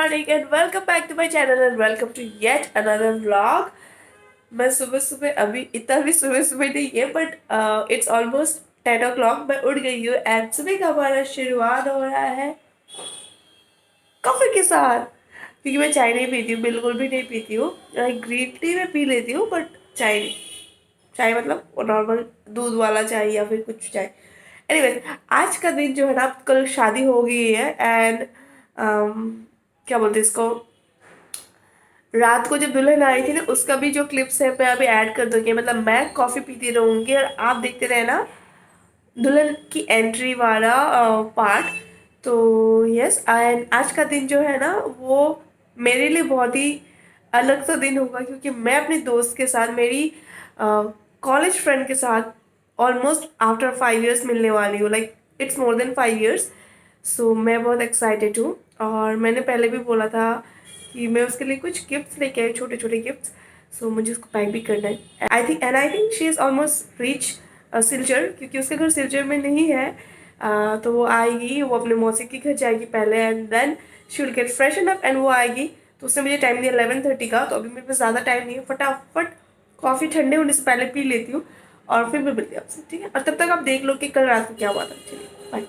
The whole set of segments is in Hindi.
morning and welcome back to my channel and welcome to yet another vlog. मैं सुबह सुबह अभी इतना भी सुबह सुबह नहीं है बट इट्स ऑलमोस्ट 10 o'clock मैं उठ गई हूँ एंड सुबह का हमारा शुरुआत हो रहा है कॉफ़ी के साथ क्योंकि मैं चाय नहीं पीती हूँ, बिल्कुल भी नहीं पीती हूँ। ग्रीन टी में पी लेती हूँ बट चाय नहीं। चाय मतलब नॉर्मल दूध वाला चाय या फिर कुछ चाय। एनीवेज आज का दिन जो है ना, कल शादी हो गई है एंड क्या बोलते हैं इसको, रात को जब दुल्हन आई थी ना उसका भी जो क्लिप्स है मैं अभी ऐड कर दूंगी। मतलब मैं कॉफ़ी पीती रहूँगी और आप देखते रहना दुल्हन की एंट्री वाला पार्ट। तो यस, एंड आज का दिन जो है ना वो मेरे लिए बहुत ही अलग सा दिन होगा क्योंकि मैं अपने दोस्त के साथ, मेरी कॉलेज फ्रेंड के साथ ऑलमोस्ट आफ्टर 5 years मिलने वाली हूँ। Like it's more than 5 years। सो मैं बहुत एक्साइटेड हूँ और मैंने पहले भी बोला था कि मैं उसके लिए कुछ गिफ्ट्स लेके आई, छोटे छोटे गिफ्ट्स। सो मुझे उसको पैक भी करना है। I think she is almost reach Silchar, क्योंकि उसके घर सिलचर में नहीं है। तो वो आएगी, वो अपने मौसी के घर जाएगी पहले and then she will get freshen up and वो आएगी। तो उसने मुझे टाइम दिया 11:30 का, तो अभी मेरे पास ज़्यादा टाइम नहीं है। फटाफट कॉफ़ी ठंडे होने से पहले पी लेती हूँ और फिर मैं मिलती हूँ आपसे, ठीक है। और तब तक आप देख लो कि कल रात को क्या हुआ था। चलिए बाय।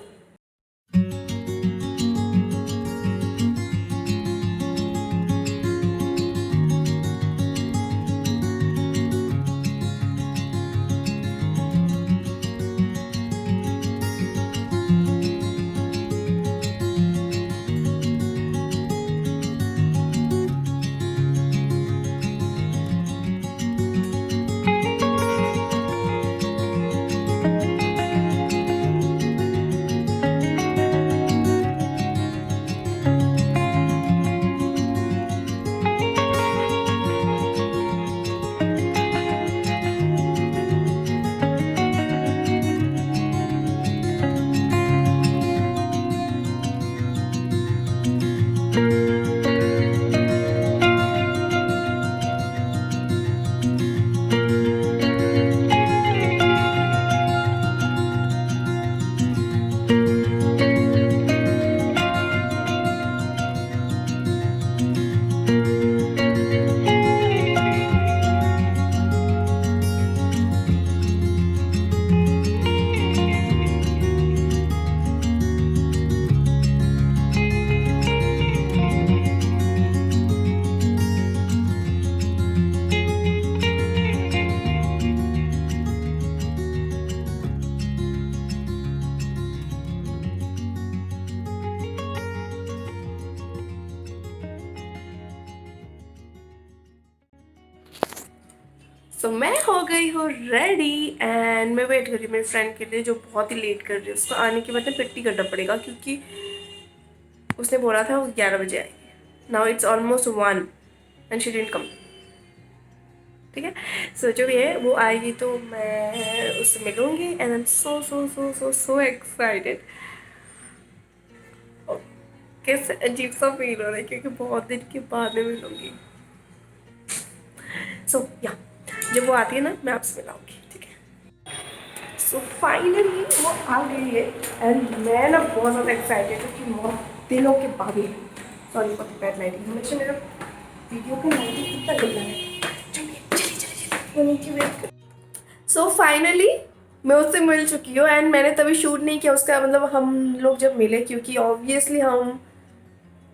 सो मैं हो गई हूँ रेडी एंड मैं वेट कर रही हूँ मेरी फ्रेंड के लिए जो बहुत ही लेट कर रही है। उसको आने के बाद ना पिट्टी करना पड़ेगा क्योंकि उसने बोला था वो 11 बजे आएगी। Now it's almost 1 and she didn't come, ठीक है। सो जो भी है वो आएगी तो मैं उससे मिलूंगी and I am so so so so so excited. कैसे अजीब सा फील हो रहा है क्योंकि बहुत दिन के बाद में मिलूंगी। सो या जब वो आती है ना मैं आपसे मिलाऊंगी, ठीक है। सो फाइनली वो आ गई है एंड मैं ना बहुत ज़्यादा एक्साइटेड हूँ कि बहुत दिनों के बाद ही। Sorry for the bad lighting, हमेशा मेरा वीडियो का लाइटिंग कितना गंदा है। चलिए चलिए चलिए वो नीचे वेट कर। सो फाइनली मैं उससे मिल चुकी हूँ एंड मैंने तभी शूट नहीं किया उसका, मतलब हम लोग जब मिले, क्योंकि ऑब्वियसली हम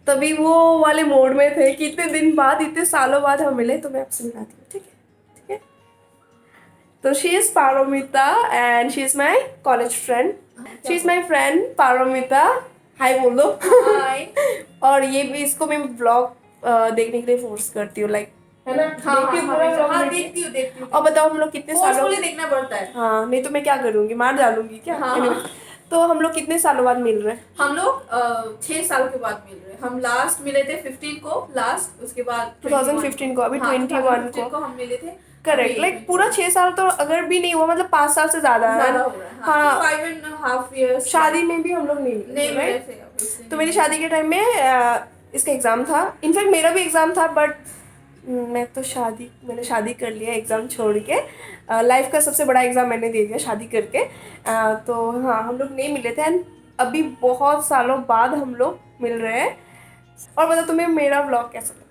तभी वो वाले मोड में थे कि इतने दिन बाद, इतने सालों बाद हम मिले। तो मैं आपसे मिलाती हूँ, ठीक है ठीक है। तो she is Paromita and she is my college friend. She is my friend Paromita. Hi बोल दो। हाय। और ये भी, इसको मैं ब्लॉग देखने के लिए फोर्स करती हूँ, लाइक है ना। हाँ देखती हूँ पूरा vlog हाँ देखती देखती हूँ देखती हूँ। और बताओ हम लोग कितने सालों फोर्सफुली देखना पड़ता है। हाँ, नहीं तो मैं क्या करूँगी, मार डालूंगी क्या। हाँ, Anyway, हाँ। तो हम लोग कितने सालों बाद मिल रहे हैं। हम लोग 6 साल के बाद मिल रहे हैं। हम लास्ट मिले थे 15 को लास्ट, उसके बाद 2015 को, अभी हाँ, 21 2015 को हम मिले थे। करेक्ट। लाइक पूरा 6 साल तो अगर भी नहीं हुआ, मतलब 5 साल से ज्यादा है। ज्यादा हो रहा है। हाँ, 5.5 years। शादी में भी हम लोग नहीं मिले right? थे obviously तो नहीं मेरी मिले शादी के टाइम में इसका एग्ज़ाम था। इनफैक्ट मेरा भी एग्ज़ाम था बट मैंने शादी कर लिया एग्ज़ाम छोड़ के। लाइफ का सबसे बड़ा एग्ज़ाम मैंने दे दिया शादी करके। तो हाँ, हम लोग नहीं मिले थे एंड अभी बहुत सालों बाद हम लोग मिल रहे हैं। और मतलब तुम्हें मेरा व्लॉग कैसा लगता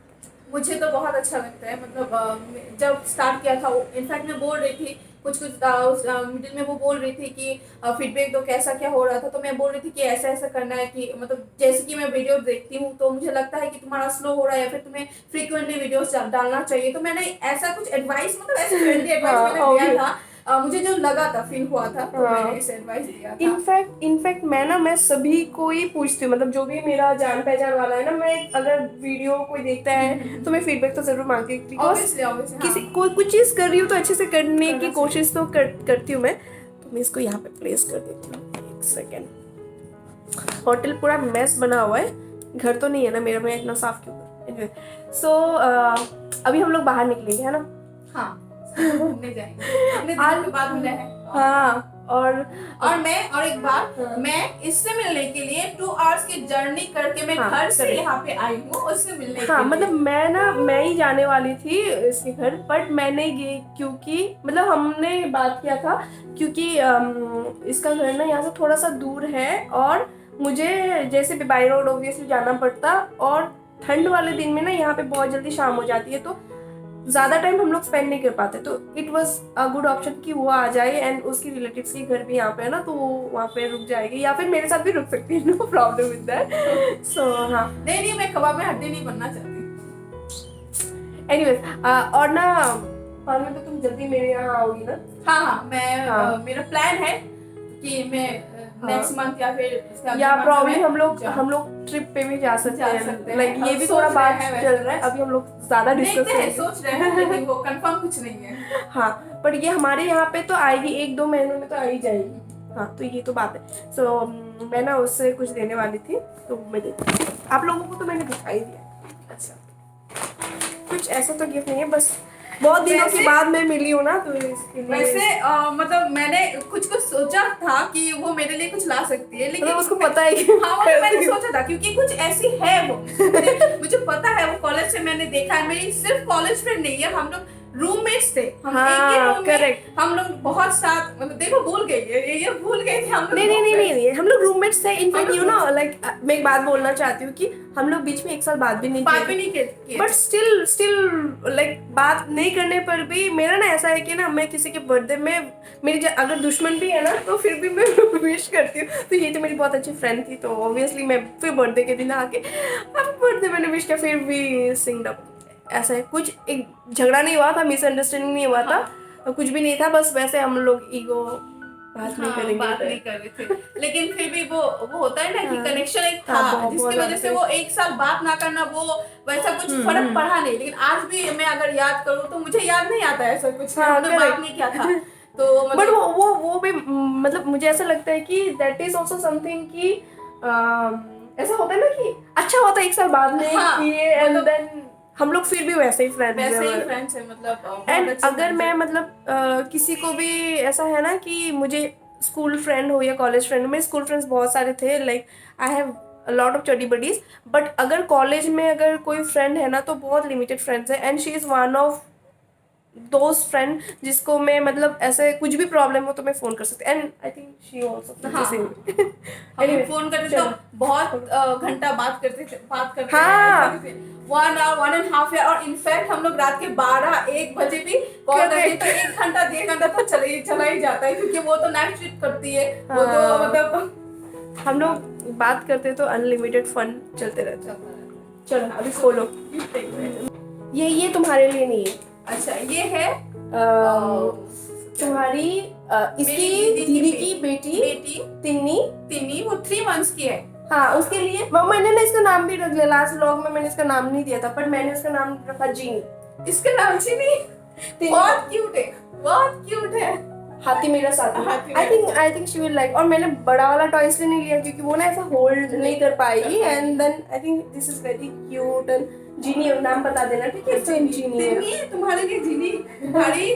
मुझे तो बहुत अच्छा लगता है, मतलब जब स्टार्ट किया था, इनफैक्ट मैं बोल रही थी कुछ कुछ उस मिडिल में वो बोल रही थी कि फीडबैक दो कैसा क्या हो रहा था, तो मैं बोल रही थी कि ऐसा ऐसा करना है, कि मतलब जैसे कि मैं वीडियो देखती हूँ तो मुझे लगता है कि तुम्हारा स्लो हो रहा है या फिर तुम्हें फ्रीक्वेंटली वीडियोस डालना चाहिए, तो मैंने ऐसा कुछ एडवाइस, मतलब ऐसे फ्रेंडली है? एडवाइस हाँ, मैंने दिया obvious. था। मुझे जो लगा था, फील हुआ था, तो मैंने हाँ. इसे एडवाइस दिया था। इनफैक्ट मैं सभी को ही पूछती हूँ, मतलब जो भी मेरा जान पहचान वाला है ना, मैं अगर वीडियो कोई देखता है तो मैं फीडबैक तो जरूर मांगती हूँ, बिकॉज ऑब्वियसली किसी हाँ। कोई कुछ चीज़ कर रही हूँ तो अच्छे से करने करना की कोशिश तो करती हूँ मैं। तो मैं इसको यहाँ पे प्लेस कर देती हूँ, एक सेकेंड। होटल पूरा मेस बना हुआ है, घर तो नहीं है ना मेरा, मैं इतना साफ क्यों करूँ। एनीवे, सो अभी हम लोग बाहर निकलेंगे, है ना? हाँ, घूमने जाएंगे, कितने दिनों के बाद मिले हैं। हाँ, और और एक बार हाँ. मैं इससे मिलने के लिए 2 आवर्स की जर्नी करके मैं हाँ, घर से correct. यहाँ पे आई हूँ उससे मिलने हाँ, के मतलब लिए। मैं ही जाने वाली थी इसके घर, बट मैं नहीं गई क्योंकि मतलब हमने बात किया था, क्योंकि इसका घर ना यहाँ से थोड़ा सा दूर है, और मुझे जैसे बाई रोड ऑब्वियसली जाना पड़ता, और ठंड वाले दिन में ना यहाँ पे बहुत जल्दी शाम हो जाती है, तो ज़्यादा टाइम हम लोग स्पेंड नहीं कर पाते, तो it was a good option कि वो आ जाए, एंड उसकी रिलेटिव्स की घर भी यहाँ पे है ना, तो वो वहाँ पे रुक जाएगी, या फिर मेरे साथ भी रुक सकती है, नो प्रॉब्लम विद दैट। सो हाँ, नहीं, मैं कबाब में हड्डी नहीं बनना चाहती। एनीवेज, और ना बाद में तो तुम जल्दी मेरे यहाँ आओगी ना? हाँ, मैं हाँ. मेरा प्लान है कि मैं नेक्स्ट मंथ या फिर इसके अगले या month प्रॉब्ली में हम लोग ट्रिप पे भी जा सकते हैं, लाइक ये अब भी सोच थोड़ा रहे बात हैं वैसे चल रहा है, बस। अभी हम लोग ज़्यादा डिस्कस देखते हैं, करेंगे। सोच रहे हैं, लेकिन वो कंफर्म कुछ नहीं है। हाँ, पर ये हमारे यहाँ पे तो आएगी, 1-2 महीनों में तो आ ही जाएगी। हाँ, तो ये तो बात है। सो मैं ना उससे कुछ देने वाली थी, तो मैं देती हूँ। आप लोगों को तो मैंने दिखाई दिया। अच्छा, कुछ ऐसा तो गिफ्ट नहीं है, बस बहुत दिनों के बाद मैं मिली हूँ ना, तो इसके लिए। वैसे मतलब मैंने कुछ सोचा था कि वो मेरे लिए कुछ ला सकती है, लेकिन मतलब उसको पता है कि हाँ, वो मैंने सोचा था क्योंकि कुछ ऐसी है वो, मुझे पता है, वो कॉलेज से मैंने देखा है, मेरी सिर्फ कॉलेज फ्रेंड नहीं है, हम लोग रूममेट्स थे, हम एक ही रूम में, हम लोग बहुत साथ, मतलब देखो भूल गई ये भूल गए थे हम लोग। नहीं, हम लोग रूममेट्स थे, इनफैक्ट यू नो, लाइक मैं एक बात बोलना चाहती हूँ कि हम लोग बीच में 1 साल बात भी नहीं किए, बट स्टिल लाइक बात नहीं करने पर भी मेरा ना ऐसा है कि ना, मैं किसी के बर्थडे में, मेरी अगर दुश्मन भी है ना, तो फिर भी मैं विश करती हूँ। तो ये तो मेरी बहुत अच्छी फ्रेंड थी, तो ऑब्वियसली मैं फिर बर्थडे के दिन आके अब बर्थडे मैंने विश किया, फिर भी सिंग अप। ऐसा है, कुछ एक झगड़ा नहीं हुआ था, मिसअंडरस्टैंडिंग नहीं हुआ था, कुछ भी नहीं था, बस वैसे हम लोग ईगो बात नहीं कर रहे थे, लेकिन फिर भी वो होता है ना कि कनेक्शन एक था, जिसकी वजह से वो 1 साल बात ना करना, वो वैसा कुछ फर्क पड़ा नहीं, लेकिन आज भी मैं अगर याद करूँ तो मुझे याद नहीं आता ऐसा कुछ, हमने बात नहीं किया था। तो बट वो भी मतलब मुझे ऐसा लगता है कि दैट इज ऑल्सो समथिंग कि ऐसा होता है ना कि अच्छा होता है 1 साल बाद में किए, एंड देन हम लोग फिर भी वैसे ही फ्रेंड्स है, मतलब एंड अगर मैं मतलब किसी को भी ऐसा है ना कि मुझे स्कूल फ्रेंड हो या कॉलेज फ्रेंड हो, मेरे स्कूल फ्रेंड्स बहुत सारे थे, like I have a lot of chaddi buddies, but अगर कॉलेज में अगर कोई फ्रेंड है ना, तो बहुत लिमिटेड फ्रेंड्स है, and she is one of दोस्त फ्रेंड जिसको मैं मतलब ऐसे कुछ भी प्रॉब्लम हो तो मैं फोन कर सकती, and I think she also हम फोन करते तो बहुत घंटा बात करते हाँ, 1 hour 1.5 hour, और इनफैक्ट हम लोग रात के 12-1 बजे भी कॉल करते तो 1 घंटा 1.5 घंटा तो चला ही जाता है, क्योंकि वो तो नाइट शिफ्ट करती है, वो तो मतलब हम लोग बात करते तो अनलिमिटेड फन चलते रहता है। चलो अभी खोलो, ये तुम्हारे लिए नहीं है। अच्छा, ये है तुम्हारी इसकी दीदी की बेटी तिन्नी, वो 3 months की है। हाँ, उसके लिए मैंने ना इसका नाम भी रख लिया, लास्ट व्लॉग में मैंने इसका नाम नहीं दिया था, पर मैंने इसका नाम रखा जीनी। इसका नाम जीनी बहुत क्यूट है। हाथी मेरा साथी। I think she will like. और मैंने बड़ा वाला टॉय इसलिए नहीं लिया क्योंकि वो ना ऐसा होल्ड नहीं कर पाएगी, and then I think this is very cute. And जीनी नाम बता देना, ठीक है? सेम जीनी है तुम्हारे लिए। जीनी तुम्हारी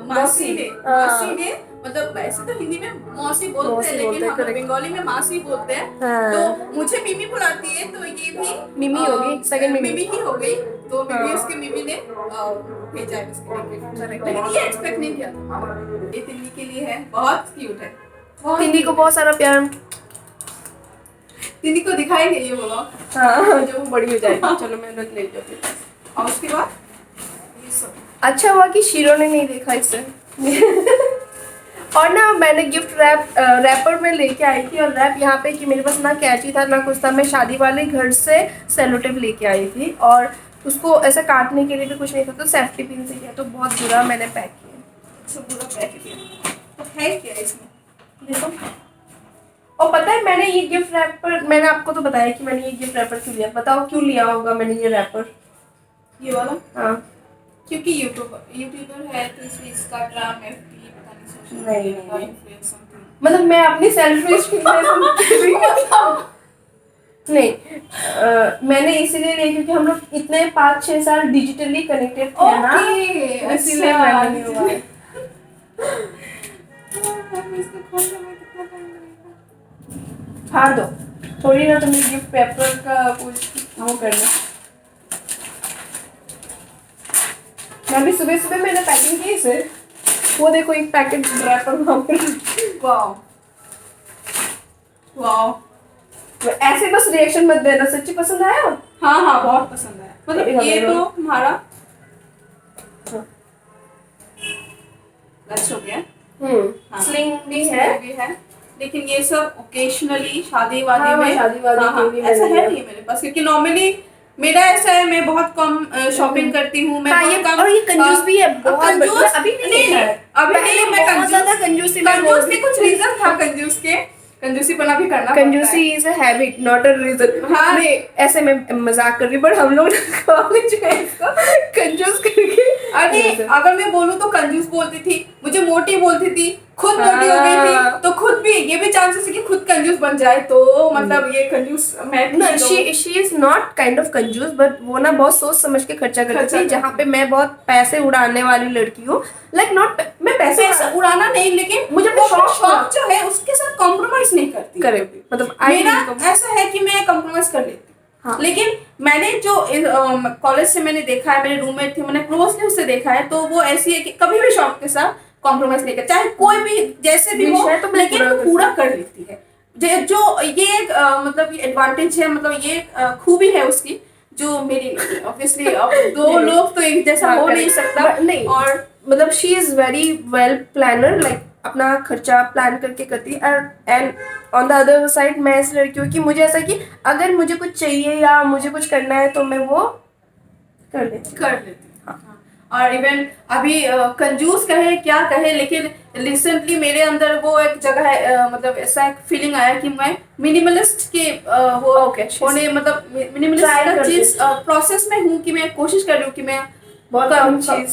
मासी ने मतलब वैसे तो हिंदी में मौसी बोलते हैं, लेकिन हम बंगाली में मासी बोलते हैं। तो मुझे मिमी बुलाती है, तो ये भी मिमी होगी, सेकंड मिमी ही हो गई। तो मिमी उसके मिमी ने भेजा है उसके लिए, लेकिन ये एक्सपेक्ट नहीं किया था। ये तिन्नी के लिए है, बहुत क्यूट है। तिन्नी को बहुत सारा प्यार। दीदी को दिखाएंगे ये ब्लॉग। हाँ जब वो बड़ी हो जाएगी। चलो मैं रख लेती हूँ। और उसके बाद ये सब अच्छा हुआ कि शीरो ने नहीं देखा इसे। और ना मैंने गिफ्ट रैपर में लेके आई थी, और रैप यहाँ पे कि मेरे पास ना कैंची था ना कुछ था, मैं शादी वाले घर से सेलो टेप लेके आई थी, और उसको ऐसा काटने के लिए भी कुछ नहीं था, तो सेफ्टी पिन से किया, तो बहुत बुरा मैंने पैक किया। सब पूरा पैक किया। तो है क्या इसमें? देखो। और पता है मैंने ये गिफ्ट रैपर, मैंने आपको तो बताया कि मैंने ये गिफ्ट रैपर क्यों लिया, बताओ क्यों लिया होगा मैंने ये रैपर? ये वाला हाँ क्योंकि यूट्यूबर है तो इसमें इंस्टाग्राम एफबी पता नहीं सोशल नहीं, मीडिया का नहीं। Influence something. मतलब मैं अपनी सेल्फिश नहीं, मैंने इसीलिए लिया क्योंकि हम लोग इतने 5-6 साल डिजिटली कनेक्टेड थे ना, ओके, इसीलिए अच्छा, मैंने लिया। इसको खोलने में कितना टाइम लगेगा? फाड़ दो थोड़ी ना, तुम्हें गिफ्ट पेपर का कुछ वो करना। मैं भी सुबह सुबह मैंने पैकिंग की इसे, वो देखो एक पैकेट रैपर वहाँ पर। Wow wow. ऐसे बस रिएक्शन मत देना, सच्ची पसंद आया? हाँ हाँ बहुत पसंद है। मतलब ये तो तुम्हारा हाँ। लच हो गया। हाँ। स्लिंग भी है। भी है, लेकिन ये सब ओकेशनली शादी वादी हाँ, में शादी वादी हाँ, के लिए ऐसा मैंने है नहीं मेरे पास, क्योंकि नॉर्मली मेरा ऐसा है, मैं बहुत कम शॉपिंग करती हूँ। मैं हाँ, बहुत ये कम, और ये कंजूस भी है बहुत। कंजूस अभी नहीं है, अभी नहीं है। मैं बहुत ज्यादा कंजूसी में कंजूस के कुछ रीजन था, कंजूसी पना भी करना कंजूसी is a habit not a reason. हाँ। नहीं ऐसे मैं मजाक कर रही हूँ, बट हम लोग कॉलेज में इसको कंजूस करके। अरे अगर मैं बोलूँ तो कंजूस बोलती थी, मुझे मोटी बोलती थी, खुद मोटी हो गई थी, तो खुद भी ये भी चांसेस है कि खुद कंजूस बन जाए, तो मतलब ये कंजूस मैं she is not kind of कंजूस, बट वो ना बहुत सोच समझ के खर्चा करती थी, जहाँ पे मैं बहुत पैसे उड़ाने वाली लड़की हूँ। लाइक नॉट मैं पैसे उड़ाना नहीं, लेकिन मुझे वो शौक शौक जो है उसके साथ कॉम्प्रोमाइज नहीं करती। करेक्ट, मतलब मेरा ऐसा है कि मैं कॉम्प्रोमाइज कर लेती। हाँ। लेकिन मैंने जो कॉलेज से मैंने देखा है, मेरे रूममेट थे, मैंने क्लोजली उससे देखा है, तो वो ऐसी है कि कभी भी शौक के साथ कॉम्प्रोमाइज नहीं कर, चाहे कोई भी जैसे भी हो, तो लेकिन वो पूरा कर लेती है। जो ये एक मतलब ये एडवांटेज है, मतलब ये खूबी है उसकी, जो मेरी नहीं। ऑब्वियसली अब दो लोग तो एक जैसा हो नहीं सकता। नहीं, और मतलब she is very well planner, like अपना खर्चा प्लान करके करती है। And on the other side मैं ऐसी लड़की हूँ कि मुझे ऐसा कि अगर मुझे कुछ चाहिए या मुझे कुछ करना है तो मैं वो कर लेती हाँ। और इवन अभी कंजूस कहे क्या कहे, लेकिन रिसेंटली मेरे अंदर वो एक जगह है, मतलब ऐसा एक फीलिंग आया कि मैं मिनिमलिस्ट के वो होने, मतलब मिनिमलिस्ट का चीज प्रोसेस में हूँ, कि मैं कोशिश कर रही हूँ कि मैं बहुत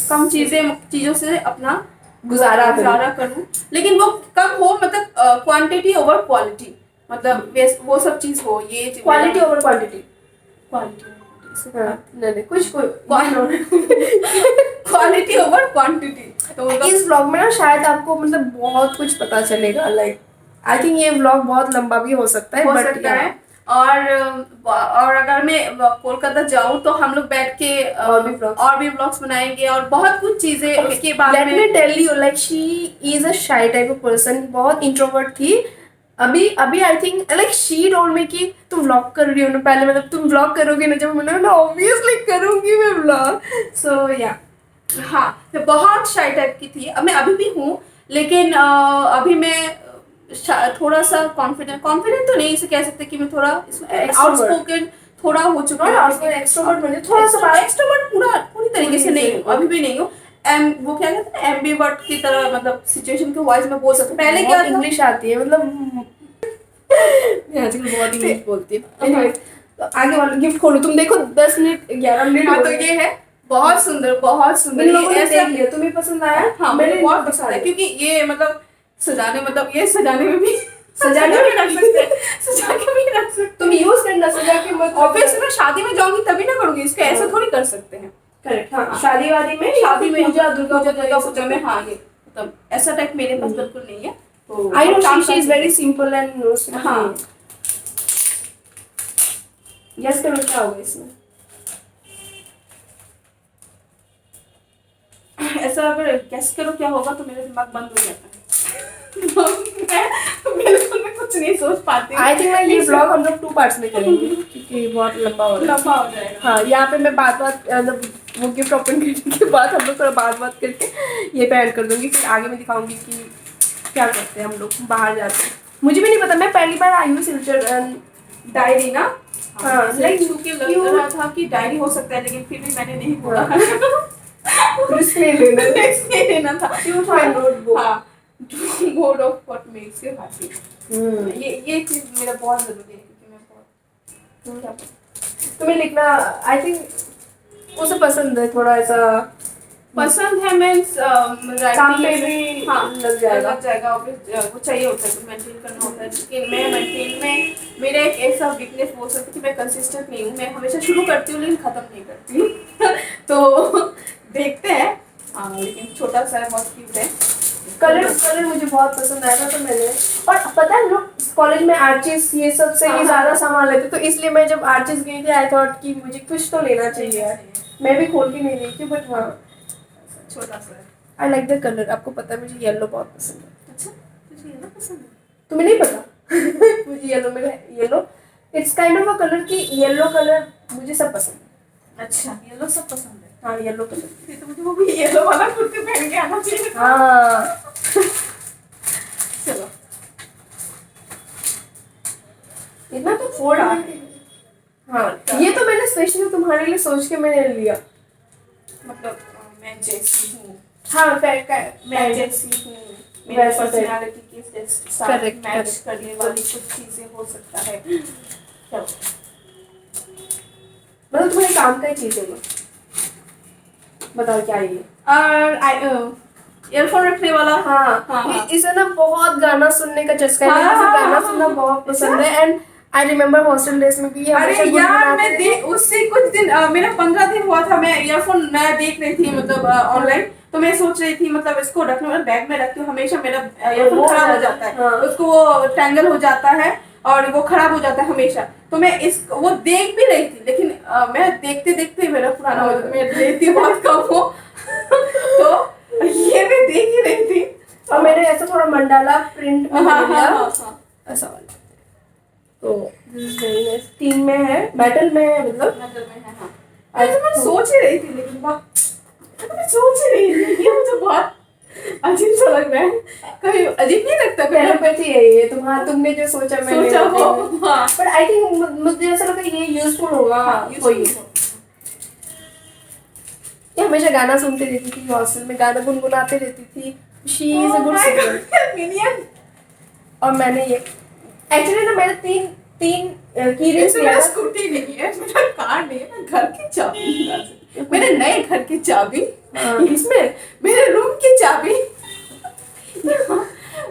कम चीजों से अपना गुजारा करूँ, लेकिन वो कम हो, मतलब क्वांटिटी ओवर क्वालिटी, मतलब वो सब चीज हो, ये क्वालिटी ओवर क्वांटिटी। नहीं कुछ क्वालिटी ओवर क्वांटिटी। तो इस व्लॉग में ना शायद आपको मतलब बहुत कुछ पता चलेगा, लाइक आई थिंक ये व्लॉग बहुत लंबा भी हो सकता है, और अगर मैं कोलकाता जाऊँ तो हम लोग बैठ के और भी व्लॉग्स बनाएंगे, और बहुत कुछ चीजें उसके बारे में। Let me tell you, like she is a shy type of person, बहुत इंट्रोवर्ट थी। अभी I think like she told me कि तुम व्लॉग कर रही हो ना, पहले मतलब तुम व्लॉग करोगे ना, जब मैंने ना ऑब्वियसली करूंगी मैं व्लॉग। सो या हाँ, मैं बहुत शाई टाइप की थी, अब मैं अभी भी हूँ, लेकिन अभी मैं थोड़ा सा कॉन्फिडेंट तो नहीं इसे कह सकते कि मैं थोड़ा आउटस्पोकन थोड़ा हो चुका है। एक्सट्रोवर्ट बने, थोड़ा सा एक्सट्रोवर्ट पूरी तरीके से नहीं हूँ, अभी भी नहीं हूँ। वो क्या कहते हैं एम्बीवर्ट की तरह, मतलब सिचुएशन के वाइज में बोल सकते हैं। पहले क्या इंग्लिश आती है, मतलब आजकल बहुत इंग्लिश बोलती है। आगे वाला गिफ्ट खोलो, तुम देखो 10 मिनट 11 मिनट। हाँ, तो ये है बहुत सुंदर, बहुत सुंदर। इन लोगों ने देख लिया, तुम्हें पसंद आया? हाँ, मैंने बहुत पसंद है, क्योंकि ये मतलब सजाने में भी सजा के भी रख सकते हैं, सजा के भी रख सकते। तुम यूज करना सजा के मत। ऑब्वियसली मैं शादी में जाऊंगी तभी ना करूंगी, इसको ऐसे थोड़ी कर सकते हैं। करेक्ट, हाँ, शादी वादी में पूजा दुर्गा पूजा में, हाँ, ये मतलब ऐसा टाइप मेरे पास बिल्कुल नहीं है। तो I know she is very simple and हाँ। गेस करो क्या होगा इसमें। ऐसा अगर गेस करो क्या होगा तो मेरा दिमाग बंद हो जाता है। मैं बिल्कुल कुछ नहीं सोच पाती। आई थिंक मैं ये ब्लॉग हम लोग 2 पार्ट्स में करेंगे क्योंकि बहुत लंबा हो रहा है। लंबा हो जाएगा। हाँ, यहाँ पे मैं बात मतलब वो गिफ्ट ओपन करने के बाद हम लोग थोड़ा बात करके ये पे ऐड कर दूंगी, फिर आगे मैं दिखाऊंगी कि क्या करते हैं हम लोग बाहर जाते हैं। मुझे भी नहीं पता, मैं पहली बार आई हूँ सिलचर डायरी ना, हाँ, लाइक छूके लग रहा था कि डायरी हो सकता है, लेकिन फिर भी मैंने नहीं बोला। रिस्क नहीं लेना रिस्क नहीं लेना था। Choose my notebook. हाँ, mode of what makes you happy. ये चीज मेरा बहुत जरूरी है क्योंकि मैं बहुत क्या तुम्हें लिखना आई थिंक उसे पसंद है, थोड़ा ऐसा पसंद है, मीन्स काम पे भी हाँ लग जाएगा। ऑफिस वो चाहिए होता है, तो मेंटेन करना होता है। लेकिन मैं मेंटेन में मेरा एक ऐसा वीकनेस बोल सकती कि मैं कंसिस्टेंट नहीं हूँ। मैं हमेशा शुरू करती हूँ लेकिन ख़त्म नहीं करती। तो देखते हैं। हाँ, लेकिन छोटा सा है, बहुत क्यूट है। कलर मुझे बहुत पसंद आया था, तो मैंने, और पता है लोग कॉलेज में आर्चिस ये सब से ही ज़्यादा सामान लेते, तो इसलिए मैं जब आर्चिस गई थी आई थॉट कि मुझे कुछ तो लेना चाहिए यार। मैं भी खोल के नहीं देखी, बट हाँ छोटा सा है। I like the colour. आपको पता है मुझे येलो बहुत पसंद है। अच्छा, तुझे ये ना पसंद है? तुम्हें नहीं पता? मुझे येलो, मेरा yellow it's kind of a colour की येलो कलर मुझे सब पसंद है। अच्छा, येलो सब पसंद है। हाँ, येलो कलर। फिर तो मुझे वो भी येलो वाला कुर्ती पहन के आना चाहिए। हाँ चलो, इतना तो फोल्ड। हाँ, ये तो मैंने स्पेशली तुम्हारे लिए सोच के मैंने लिया। मतलब मैं जैसी हूँ, हाँ, मैं जैसी हूँ, मेरी वैसे पर्सनालिटी के साथ Correct, मैच correct. करने वाली कुछ चीजें हो सकता है। चलो, मतलब तुम्हारे काम का ही चीज है वो। बताओ क्या है ये? और ईयरफोन रखने वाला। हाँ, हाँ। इसे ना बहुत गाना सुनने का चस्का है, हाँ, मुझे गाना हाँ, सुनना बहुत पसंद है। And I remember hostel days में भी ये अरे हमेशा यार, मैं गुनगुनाते थे। उससे कुछ दिन मेरा 15 दिन हुआ था, मैं ईयरफोन नया देख रही थी, मतलब ऑनलाइन। तो मैं सोच रही थी मतलब इसको रखने वाला बैग में रखती हूँ, हमेशा मेरा ईयरफोन वो खराब हो जाता है। हाँ। उसको वो टैंगल हो जाता है और वो खराब हो जाता है हमेशा। तो मैं वो देख भी रही थी, लेकिन मैं देखते देखते मेरा पुराना हो जाता, मैं लेती बहुत कम हूँ। तो ये मैं देख ही रही थी और मैंने ऐसा थोड़ा मंडाला प्रिंट में हाँ, लिया, हाँ, हाँ। ऐसा वाला। तो दिस इज वेरी नाइस। 3 में है, मेटल में है, मतलब नजर में है। हाँ, ऐसे मैं सोच ही रही थी, लेकिन वाह, मैं सोच ही रही थी, ये मुझे बहुत अजीब सा लग रहा है। कभी अजीब नहीं लगता? टेलीपैथी है ये तुमने जो सोचा मैंने सोचा हो। हाँ, बट आई थिंक मुझे ऐसा लगा ये यूजफुल होगा। कोई ये हमेशा गाना सुनते रहती थी, हॉस्टल में गाना गुनगुनाते रहती थी। She is a good singer. Minion. और मैंने ये एक्चुअली ना मैंने तीन की रिंग्स इसमें लिया मेरा था। स्कूटी नहीं है, मेरा कार नहीं है, मैं घर की चाबी निकाल सकती हूँ। मेरे नए घर की चाबी इसमें, मेरे रूम की चाबी,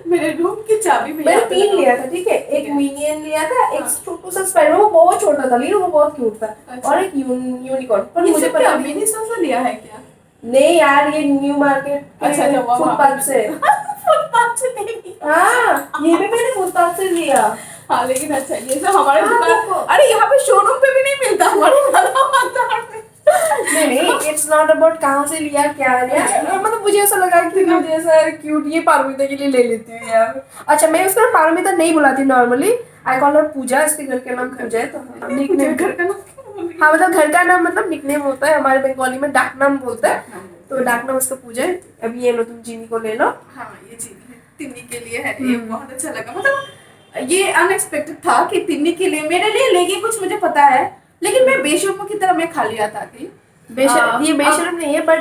मेरे रूम की चाबी में मैंने 3 लिया था, ठीक है। एक मिनियन लिया था, एक छोटू सा स्पाइडर, वो बहुत छोटा था लेकिन वो बहुत क्यूट था। अच्छा। और एक यूनिकॉर्न, पर ये मुझे सब पता क्या नहीं। मिनी सा लिया है क्या? नहीं यार, ये न्यू मार्केट अच्छा, वहाँ फुटपाथ से। फुटपाथ से नहीं लिया। हाँ, ये भी मैंने फुटपाथ से लिया। हाँ, लेकिन अच्छा, ये सब हमारे हाँ, दुकान, देखो। अरे यहाँ पे शोरूम पे भी नहीं मिलता हमारे बाजार में। नहीं, इट्स नॉट अबाउट कहाँ से लिया क्या लिया, मतलब मुझे ऐसा लगा कि मुझे ऐसा क्यूट, ये पारमिता के लिए ले लेती हूँ यार। अच्छा, मैं उसका पारमिता नहीं बुलाती नॉर्मली, आई कॉल हर पूजा। इसके घर का नाम पूजा है, तो निकनेम घर का नाम। हाँ, मतलब घर का नाम मतलब निकनेम होता है, हमारे बंगाली में डाक नाम बोलता है, तो डाक नाम उसका पूजा है। अभी ये लो, तुम जीनी को ले लो। हाँ, ये चीनी तिन्नी के लिए है। ये बहुत अच्छा लगा, मतलब ये अनएक्सपेक्टेड था कि तिन्नी के लिए, मेरे लिए लेगी कुछ मुझे पता है, लेकिन मैं बेशर्मों की तरह मैं खा लिया था कि ये बेशर्म नहीं है, बट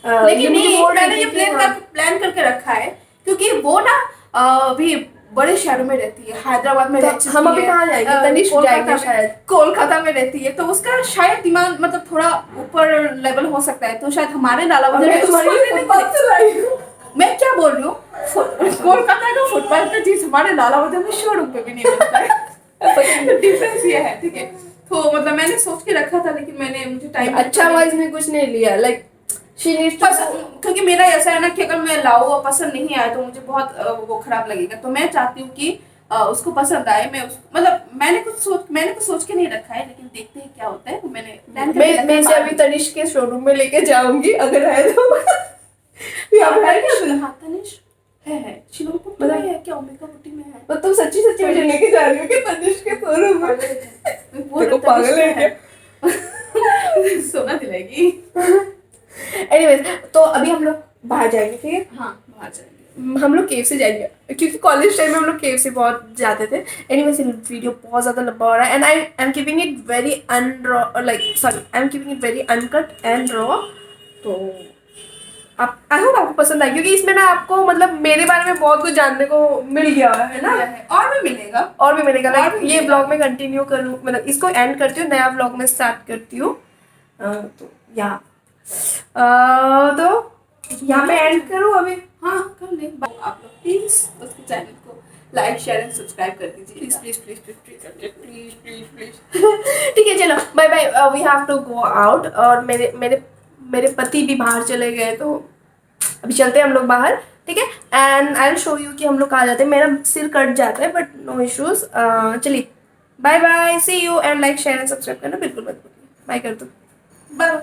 लेकिन नहीं, मैंने ये हाँ। प्लान करके रखा है क्योंकि वो ना अभी बड़े शहरों में रहती है, हैदराबाद में तो रह चुकी हम अभी है, कहाँ जाएंगे? तनिष्क जाएंगे शायद। कोलकाता में रहती है, तो उसका शायद दिमाग मतलब थोड़ा ऊपर लेवल हो सकता है, तो शायद हमारे नालावजन में मैं क्या बोल रही हूँ, कोलकाता का फुटबॉल का चीज हमारे नालावजन में शोरूम पे भी नहीं मिलता है। डिफरेंस ये है, ठीक है। तो मतलब मैंने सोच के रखा था, लेकिन मुझे टाइम अच्छा वाइज में कुछ नहीं लिया, लाइक शी नीड्स टू। क्योंकि मेरा ऐसा है ना कि अगर मैं लाऊं और पसंद नहीं आया तो मुझे बहुत वो खराब लगेगा। तो मैं चाहती हूँ कि उसको पसंद आए। मतलब मैंने कुछ सोच के नहीं रखा है, लेकिन देखते हैं क्या होता है। तो मैंने प्लान करके रखा है। मैं इसे अभी तनिष्क के शोरूम में लेके जाऊंगी, अगर है तो। यहाँ पे है क्या? हाँ, तनिष्क है शिवम पुट्टी में है क्या, ओमेगा पुट्टी में है? तो तुम सच्ची सच्ची मुझे लेके जा रही हो कि तनिष के शोरूम में? देखो पागल है क्या? सोना दिलाएगी। एनीवेज, तो अभी हम लोग बाहर जाएंगे, ठीक है? हाँ बाहर जाएंगे। हम लोग केव से जाएंगे क्योंकि कॉलेज टाइम में हम लोग केव से बहुत जाते थे। एनीवेज, वीडियो बहुत ज़्यादा लंबा हो रहा है and I am keeping it very I am keeping it very uncut and raw. तो आप, आई होप आपको पसंद आए क्योंकि इसमें ना आपको मतलब मेरे बारे में बहुत कुछ जानने को मिल गया है ना, और भी मिलेगा। और भी मिलेगा। और लाइक भी ये मिलेगा। ब्लॉग में कंटिन्यू करूँ, मतलब इसको एंड करती हूँ, नया ब्लॉग में स्टार्ट करती हूँ। तो या तो यहाँ पे एंड करूँ अभी? हाँ कर ले। आप लोग प्लीज उसके चैनल को लाइक शेयर एंड सब्सक्राइब कर दीजिए please please please please please please please please. ठीक है, चलो bye bye, we have to go out. और मेरे मेरे मेरे पति भी बाहर चले गए, तो अभी चलते हैं हम लोग बाहर, ठीक है? And I will show you कि हम लोग कहाँ जाते हैं। मेरा सिर कट जाता है बट नो इश्यूज। चलिए bye bye, see you and like share and subscribe करना बिल्कुल मत भूलिए। बाय कर दो। बाय।